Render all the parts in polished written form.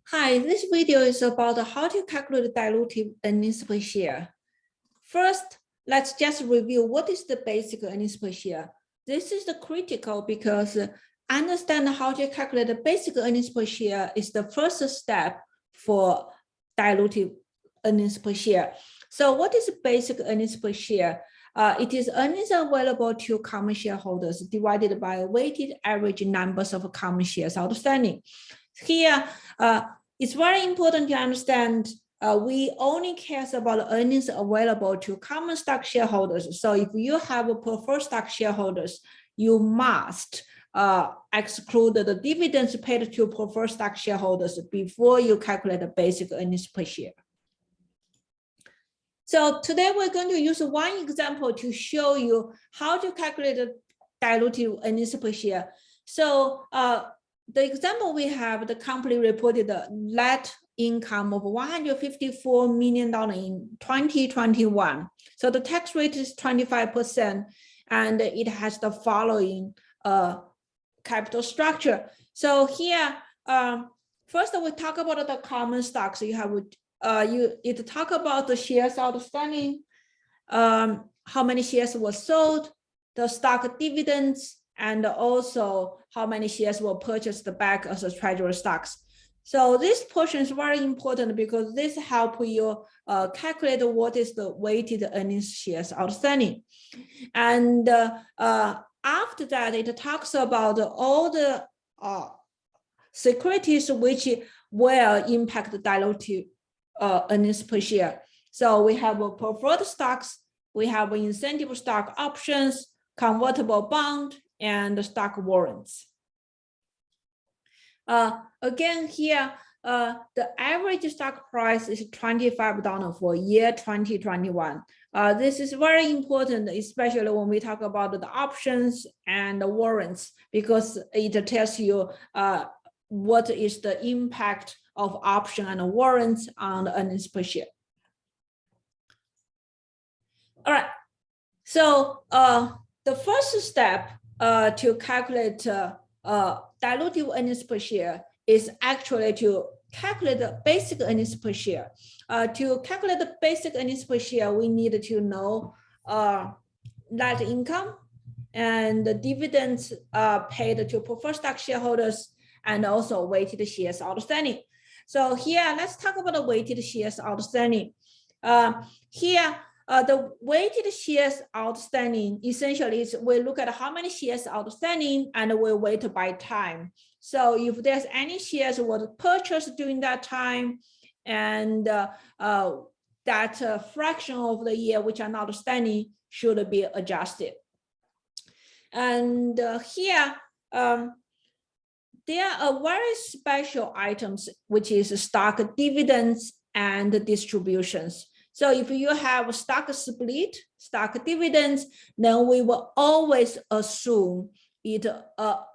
Hi, this video is about how to calculate dilutive earnings per share. First, let's just review what is the basic earnings per share. This is the critical because understand how to calculate the basic earnings per share is the first step for dilutive earnings per share. So what is basic earnings per share? It is earnings available to common shareholders divided by weighted average numbers of common shares outstanding. Here, it's very important to understand we only care about earnings available to common stock shareholders. So if you have a preferred stock shareholders, you must exclude the dividends paid to preferred stock shareholders before you calculate the basic earnings per share. So today we're going to use one example to show you how to calculate the dilutive earnings per share. So the example we have, the company reported a net income of $154 million in 2021. So the tax rate is 25%, and it has the following capital structure. So here, first we talk about the common stocks. You have it talk about the shares outstanding, how many shares were sold, the stock dividends, and also how many shares were purchased back as a treasury stocks. So this portion is very important because this helps you calculate what is the weighted earnings shares outstanding. And after that, it talks about all the securities which will impact the dilutive earnings per share. So we have preferred stocks, we have incentive stock options, convertible bond, and stock warrants. Again, here, the average stock price is $25 for year 2021. This is very important, especially when we talk about the options and the warrants, because it tells you what is the impact of option and warrants on the earnings per share. All right, so the first step to calculate dilutive earnings per share is actually to calculate the basic earnings per share. To calculate the basic earnings per share, we need to know net income and the dividends paid to preferred stock shareholders, and also weighted shares outstanding. So here, let's talk about the weighted shares outstanding. Here, the weighted shares outstanding essentially is we look at how many shares outstanding and we weight by time. So if there's any shares was purchased during that time, and that fraction of the year which are not outstanding should be adjusted. And here, there are very special items, which is stock dividends and distributions. So if you have a stock split, stock dividends, then we will always assume it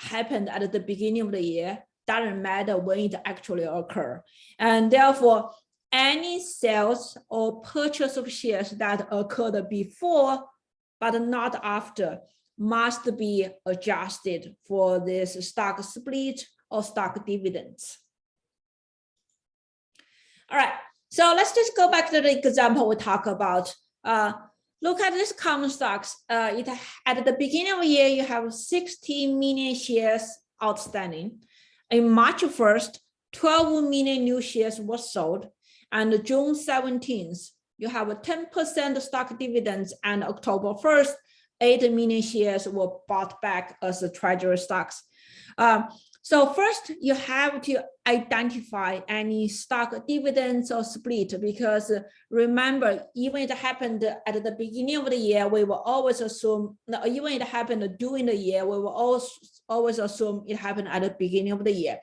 happened at the beginning of the year. Doesn't matter when it actually occurred. And therefore, any sales or purchase of shares that occurred before, but not after, must be adjusted for this stock split or stock dividends. All right. So let's just go back to the example we talk about. Look at this common stocks. At the beginning of the year, you have 16 million shares outstanding. In March 1st, 12 million new shares were sold. And June 17th, you have a 10% stock dividends. And October 1st, 8 million shares were bought back as a treasury stocks. So first, you have to identify any stock dividends or split, because remember, even if it happened at the beginning of the year, we will always assume, even if it happened during the year, we will always assume it happened at the beginning of the year.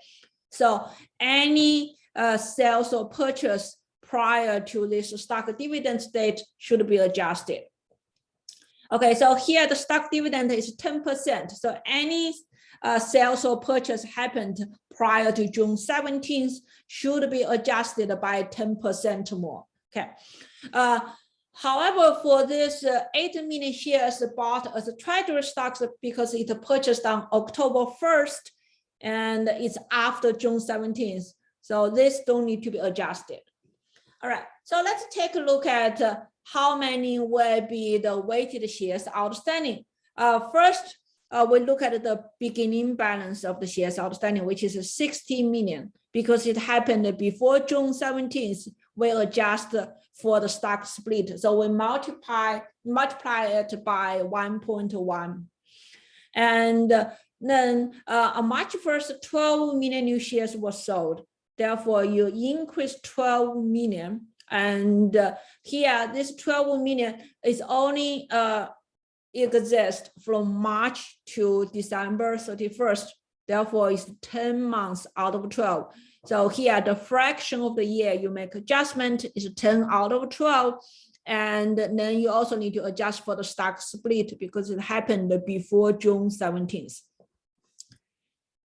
So any sales or purchase prior to this stock dividend date should be adjusted. Okay, so here the stock dividend is 10%. So any sales or purchase happened prior to June 17th should be adjusted by 10% more. Okay. However, for this 8 million shares bought as a treasury stocks, because it purchased on October 1st and it's after June 17th, So this don't need to be adjusted. All right, so let's take a look at how many will be the weighted shares outstanding. First, we look at the beginning balance of the shares outstanding, which is 60 million, because it happened before June 17th. We adjust for the stock split. So we multiply it by 1.1. And then on March 1st, 12 million new shares were sold. Therefore, you increase 12 million. And here, this 12 million is only exists from March to December 31st. Therefore, it's 10 months out of 12. So here, the fraction of the year you make adjustment is 10 out of 12. And then you also need to adjust for the stock split because it happened before June 17th.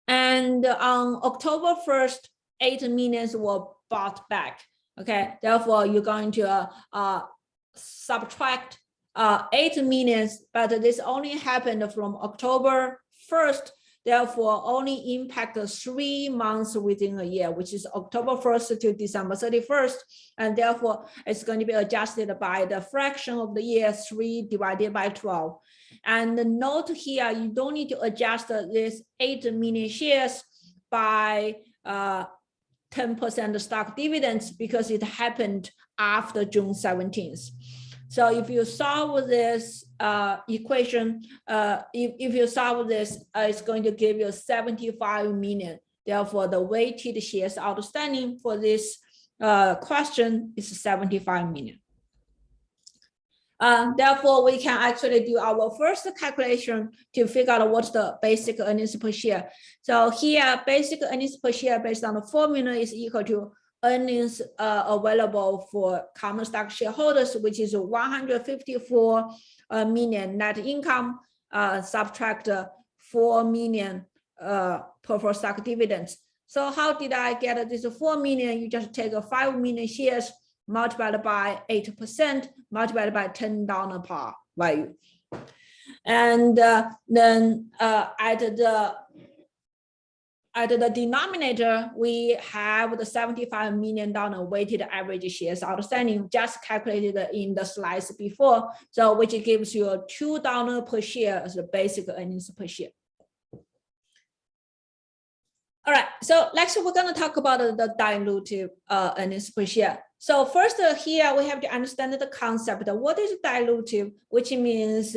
And on October 1st, 8 million were bought back. Okay, therefore you're going to subtract 8 million, but this only happened from October 1st. Therefore, only impact 3 months within a year, which is October 1st to December 31st. And therefore, it's going to be adjusted by the fraction of the year, 3 divided by 12. And note here, you don't need to adjust this 8 million shares by 10% stock dividends because it happened after June 17th. So if you solve this equation, if you solve this, it's going to give you 75 million. Therefore, the weighted shares outstanding for this question is 75 million. Therefore, we can actually do our first calculation to figure out what's the basic earnings per share. So here, basic earnings per share based on the formula is equal to earnings available for common stock shareholders, which is 154 million net income, subtract 4 million preferred stock dividends. So how did I get this 4 million? You just take 5 million shares multiplied by 8%, multiplied by $10 per value. And then at the denominator, we have the $75 million weighted average shares outstanding, just calculated in the slides before. So which gives you $2 per share as the basic earnings per share. All right, so next we're going to talk about the dilutive earnings per share. So first here we have to understand the concept of what is dilutive, which means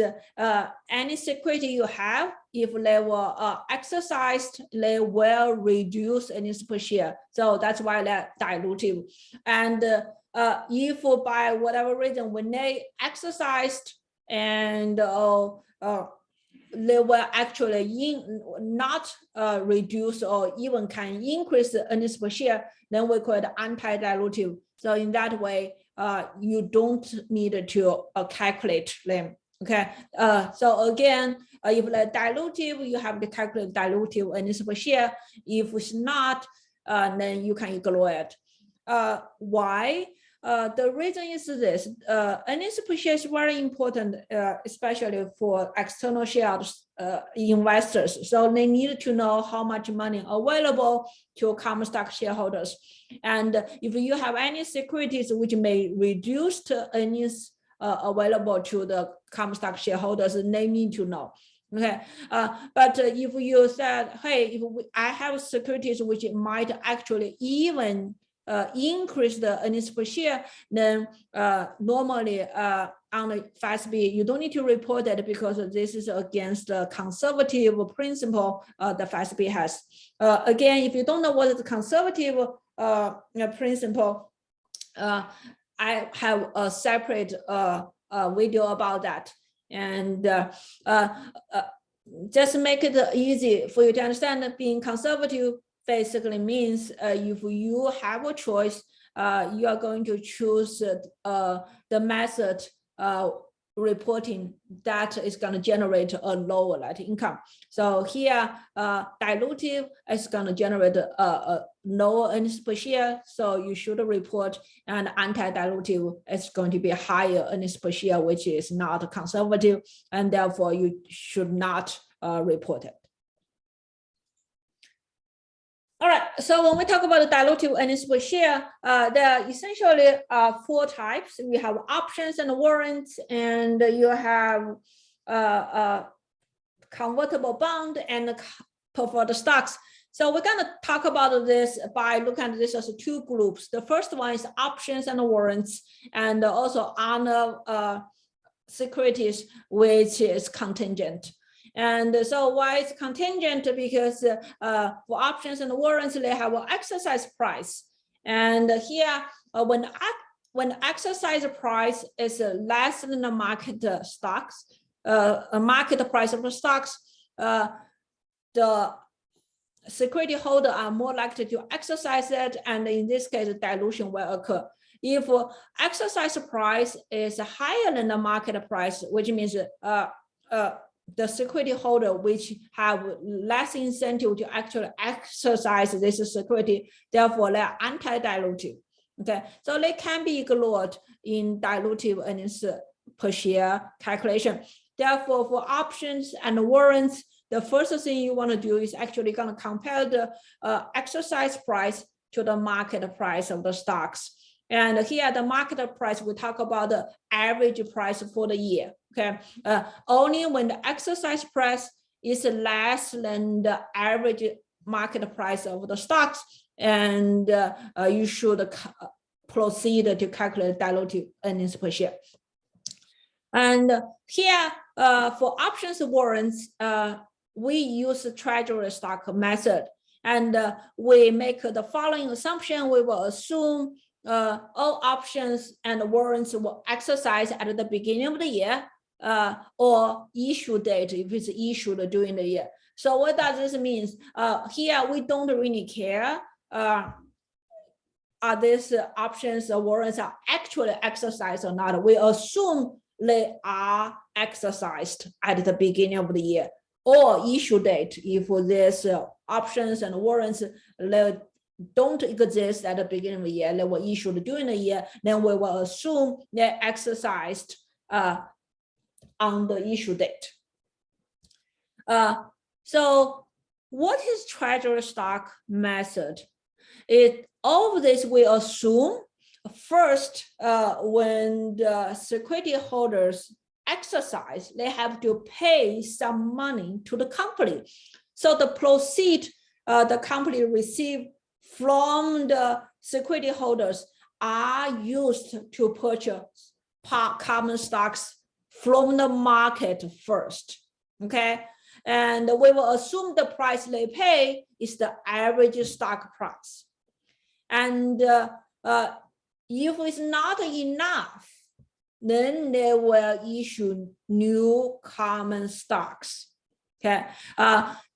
any security you have, if they were exercised, they will reduce earnings per share. So that's why they're dilutive. And if by whatever reason, when they exercised and they will actually not reduce or even can increase the earnings per share, then we call it anti-dilutive. So in that way, you don't need to calculate them. Okay. So again, if they're dilutive, you have to calculate dilutive earnings per share. If it's not, then you can ignore it. Why? The reason is this, earnings per share is very important, especially for external shares investors. So they need to know how much money available to common stock shareholders. And if you have any securities which may reduce the earnings available to the common stock shareholders, they need to know. Okay, but if you said, hey, I have securities which might actually even increase the earnings per share, then normally on the FASB, you don't need to report it because this is against the conservative principle the FASB has. Again, if you don't know what is the conservative principle, I have a separate video about that. And just make it easy for you to understand that being conservative basically means if you have a choice, you are going to choose the method reporting that is going to generate a lower net income. So here, dilutive is going to generate a lower earnings per share, so you should report, and anti-dilutive is going to be higher earnings per share, which is not conservative, and therefore you should not report it. All right, so when we talk about the dilutive earnings per share, there are essentially 4 types. We have options and warrants, and you have convertible bond and preferred stocks. So we're going to talk about this by looking at this as 2 groups. The first one is options and warrants, and also honor securities, which is contingent. And so why it's contingent? Because for options and warrants, they have an exercise price. And here, when exercise price is less than the market stocks, a market price of the stocks, the security holder are more likely to exercise it, and in this case, dilution will occur. If exercise price is higher than the market price, which means the security holder which have less incentive to actually exercise this security, therefore they are anti-dilutive. Okay, so they can be ignored in dilutive earnings per share calculation. Therefore, for options and warrants, the first thing you want to do is actually going to compare the exercise price to the market price of the stocks. And here, the market price, we talk about the average price for the year. Okay, only when the exercise price is less than the average market price of the stocks, and you should proceed to calculate dilutive earnings per share. And here, for options warrants, we use the treasury stock method, and we make the following assumption. We will assume all options and warrants will exercise at the beginning of the year, or issue date if it's issued during the year. So what does this mean? Here we don't really care are these options or warrants are actually exercised or not. We assume they are exercised at the beginning of the year, or issue date if these options and warrants don't exist at the beginning of the year, they were issued during the year, then we will assume they're exercised on the issue date. So what is treasury stock method? All of this we assume first, when the security holders exercise, they have to pay some money to the company. So the proceed the company receive from the security holders are used to purchase common stocks from the market first. Okay, and we will assume the price they pay is the average stock price. And if it's not enough, then they will issue new common stocks. Okay,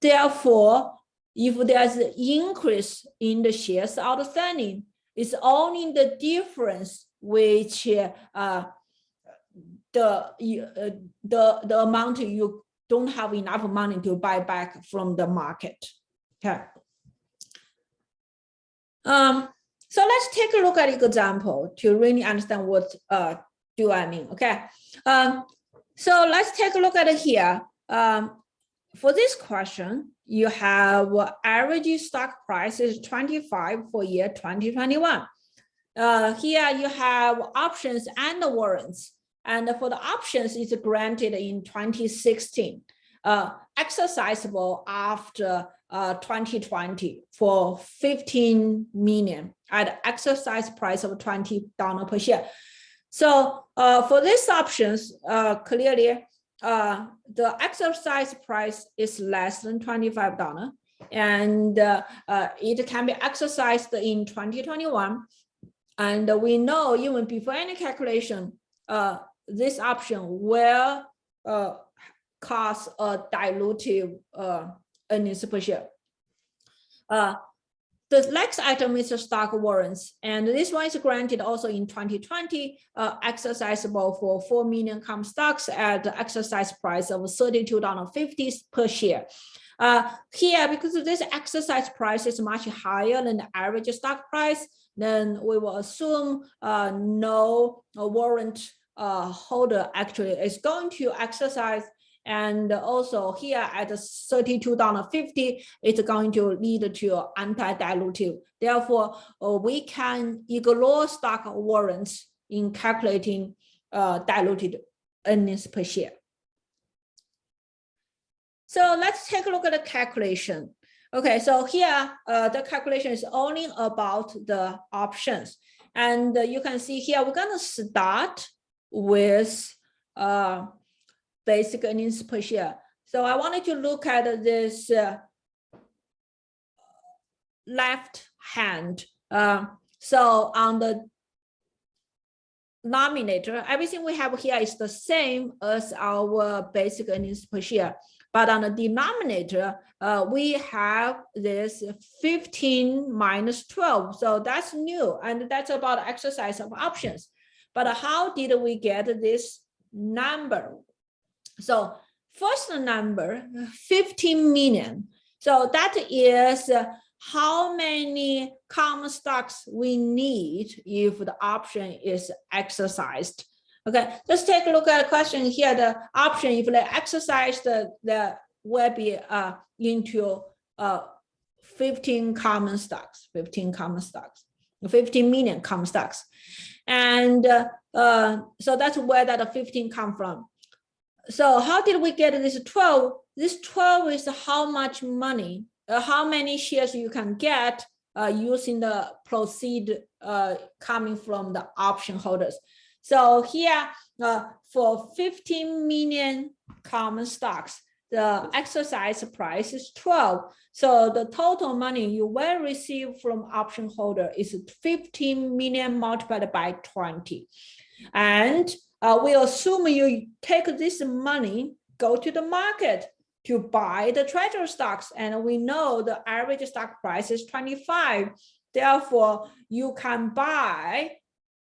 therefore, if there's an increase in the shares outstanding, it's only the difference which the amount you don't have enough money to buy back from the market. Okay. So let's take a look at an example to really understand what do I mean. Okay. So let's take a look at it here. For this question, you have average stock price is 25 for year 2021. Here you have options and the warrants. And for the options, it's granted in 2016, exercisable after 2020 for 15 million at exercise price of $20 per share. So for these options, clearly, the exercise price is less than $25, and it can be exercised in 2021. And we know even before any calculation, this option will cause a dilutive earnings per share. The next item is the stock warrants, and this one is granted also in 2020, exercisable for 4 million common stocks at the exercise price of $32.50 per share. Here, because this exercise price is much higher than the average stock price, then we will assume no warrant holder actually is going to exercise, And also here at $32.50, it's going to lead to anti-dilutive. Therefore, we can ignore stock warrants in calculating diluted earnings per share. So let's take a look at the calculation. Okay, so here the calculation is only about the options. And you can see here, we're gonna start with basic earnings per share. So I wanted to look at this left hand. So on the denominator, everything we have here is the same as our basic earnings per share. But on the denominator, we have this 15 minus 12. So that's new, and that's about exercise of options. But how did we get this number? So first number, 15 million. So that is how many common stocks we need if the option is exercised. Okay, let's take a look at the question here. The option, if they exercise, the will be into 15 common stocks, 15 million common stocks. And so that's where that 15 come from. So how did we get this 12? This 12 is how much money, how many shares you can get using the proceed coming from the option holders. So here for 15 million common stocks, the exercise price is 12. So the total money you will receive from option holder is 15 million multiplied by 20. And we assume you take this money, go to the market to buy the treasury stocks. And we know the average stock price is 25. Therefore, you can buy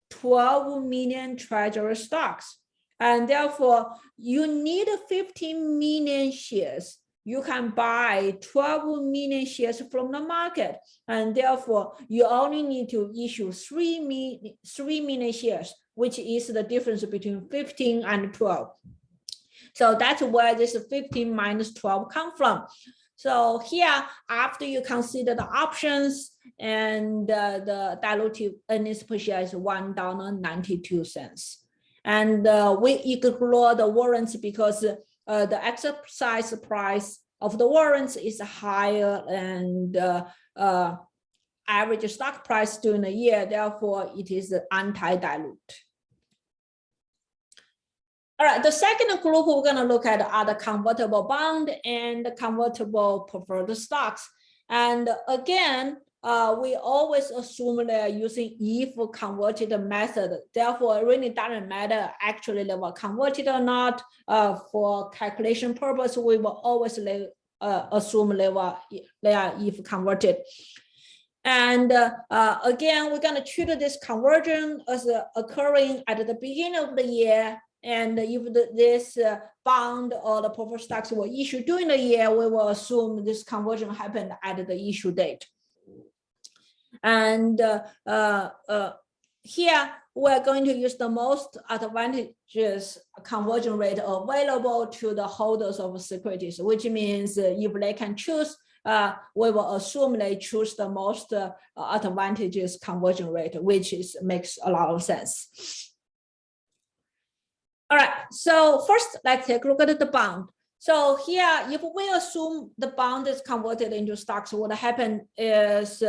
12 million treasury stocks. And therefore, you need 15 million shares. You can buy 12 million shares from the market. And therefore, you only need to issue 3 million shares, which is the difference between 15 and 12. So that's where this 15 minus 12 come from. So here, after you consider the options and the dilutive earnings per share is $1.92. And we ignore the warrants because the exercise price of the warrants is higher than the average stock price during the year. Therefore, it is anti-dilute. All right, the second group we're going to look at are the convertible bond and the convertible preferred stocks. And again, we always assume they're using if converted method. Therefore, it really doesn't matter actually they were converted or not. For calculation purpose, we will always assume they are if converted. And again, we're going to treat this conversion as occurring at the beginning of the year. And if this bond or the preferred stocks were issued during the year, we will assume this conversion happened at the issue date. And here we're going to use the most advantageous conversion rate available to the holders of securities, which means if they can choose, we will assume they choose the most advantageous conversion rate, which makes a lot of sense. All right, so first let's take a look at the bond. So here, if we assume the bond is converted into stocks, what happened is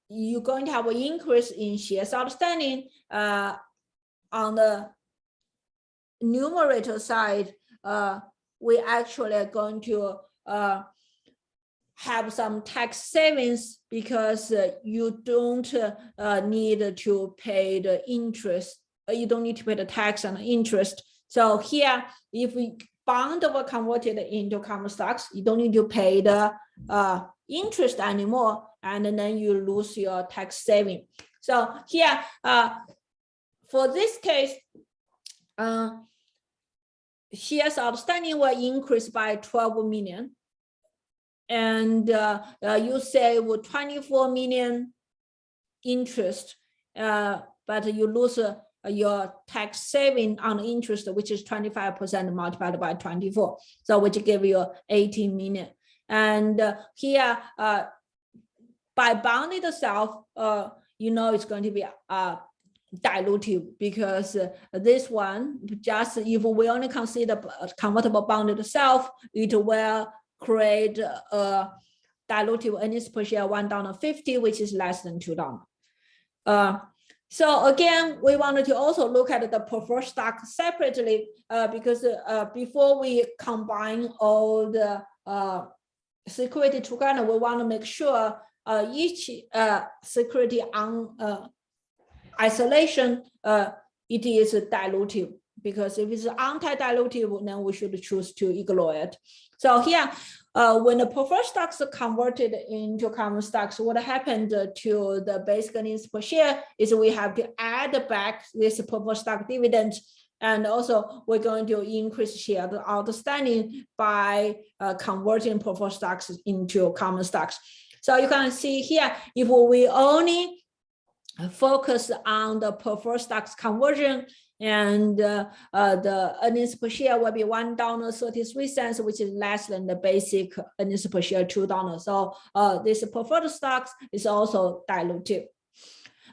you're going to have an increase in shares outstanding. On the numerator side, we actually are going to have some tax savings because you don't need to pay the interest. You don't need to pay the tax and interest. So here, if we bond were converted into common stocks, you don't need to pay the interest anymore, and then you lose your tax saving. So here, for this case, shares outstanding will increase by 12 million. And you save 24 million interest, but you lose your tax saving on interest, which is 25% multiplied by 24. So which give you 18 million. And here, by bond itself, it's going to be dilutive, because this one, just if we only consider convertible bond itself, it will create a dilutive earnings per share $1.50, which is less than $2. So again, we wanted to also look at the preferred stock separately, because before we combine all the security together, we want to make sure each security on isolation, it is dilutive, because if it's anti-dilutive, then we should choose to ignore it. So here, when the preferred stocks are converted into common stocks, what happened to the basic earnings per share is we have to add back this preferred stock dividend, and also we're going to increase share outstanding by converting preferred stocks into common stocks. So you can see here, if we only focus on the preferred stocks conversion, and the earnings per share will be $1.33, which is less than the basic earnings per share $2. So this preferred stocks is also dilutive.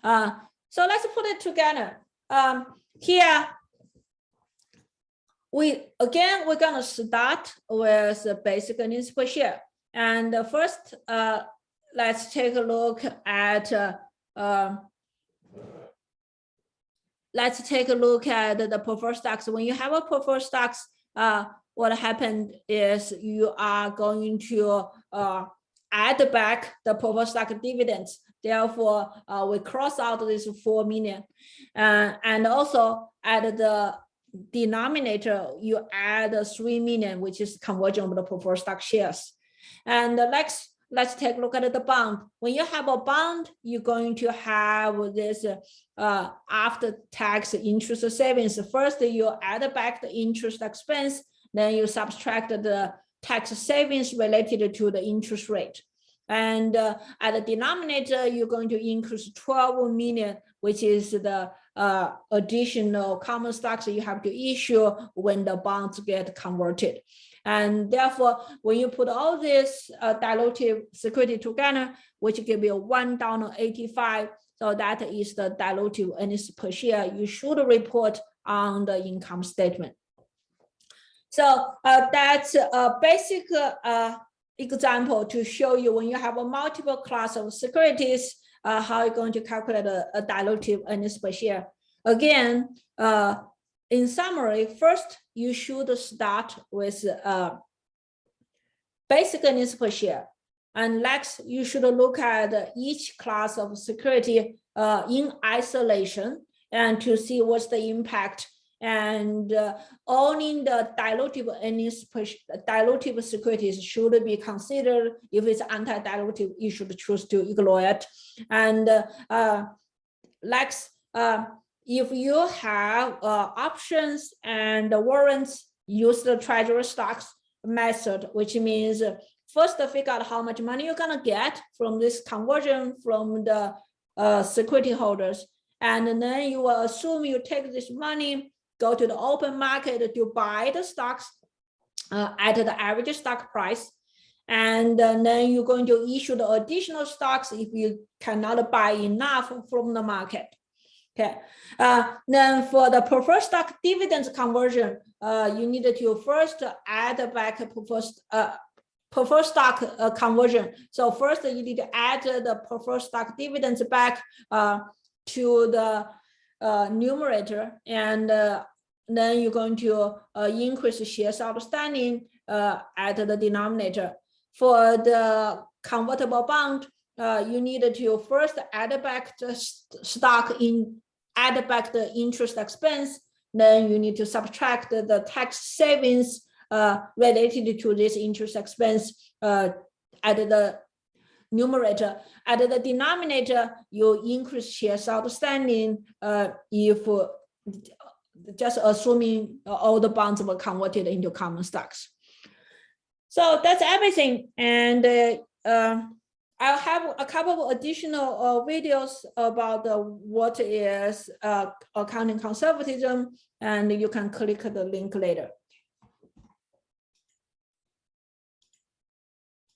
So let's put it together. Here, we're gonna start with the basic earnings per share. And first, let's take a look at the preferred stocks. When you have a preferred stocks, what happened is you are going to add back the preferred stock dividends. Therefore, we cross out this 4 million, and also at the denominator, you add 3 million, which is conversion of the preferred stock shares. And let's take a look at the bond. When you have a bond, you're going to have this after-tax interest savings. First, you add back the interest expense, then you subtract the tax savings related to the interest rate. And at the denominator, you're going to increase 12 million, which is the additional common stocks you have to issue when the bonds get converted. And therefore, when you put all this dilutive security together, which give you $1.85, so that is the dilutive earnings per share you should report on the income statement. So that's a basic example to show you when you have a multiple class of securities, how you're going to calculate a dilutive earnings per share. Again, in summary, first, you should start with basic earnings per share. And next, you should look at each class of security in isolation and to see what's the impact. And owning the dilutive earnings per dilutive securities should be considered. If it's anti-dilutive, you should choose to ignore it. And next, if you have options and warrants, use the treasury stocks method, which means first figure out how much money you're gonna get from this conversion from the security holders. And then you will assume you take this money, go to the open market to buy the stocks at the average stock price. And then you're going to issue the additional stocks if you cannot buy enough from the market. Okay. Then for the preferred stock dividends conversion, you need to first add back preferred stock conversion. So first you need to add the preferred stock dividends back to the numerator, and then you're going to increase shares outstanding at the denominator. For the convertible bond, you need to first add back the add back the interest expense. Then you need to subtract the tax savings related to this interest expense at the numerator. At the denominator, you increase shares outstanding if just assuming all the bonds were converted into common stocks. So that's everything. And I'll have a couple of additional videos about what is accounting conservatism, and you can click the link later.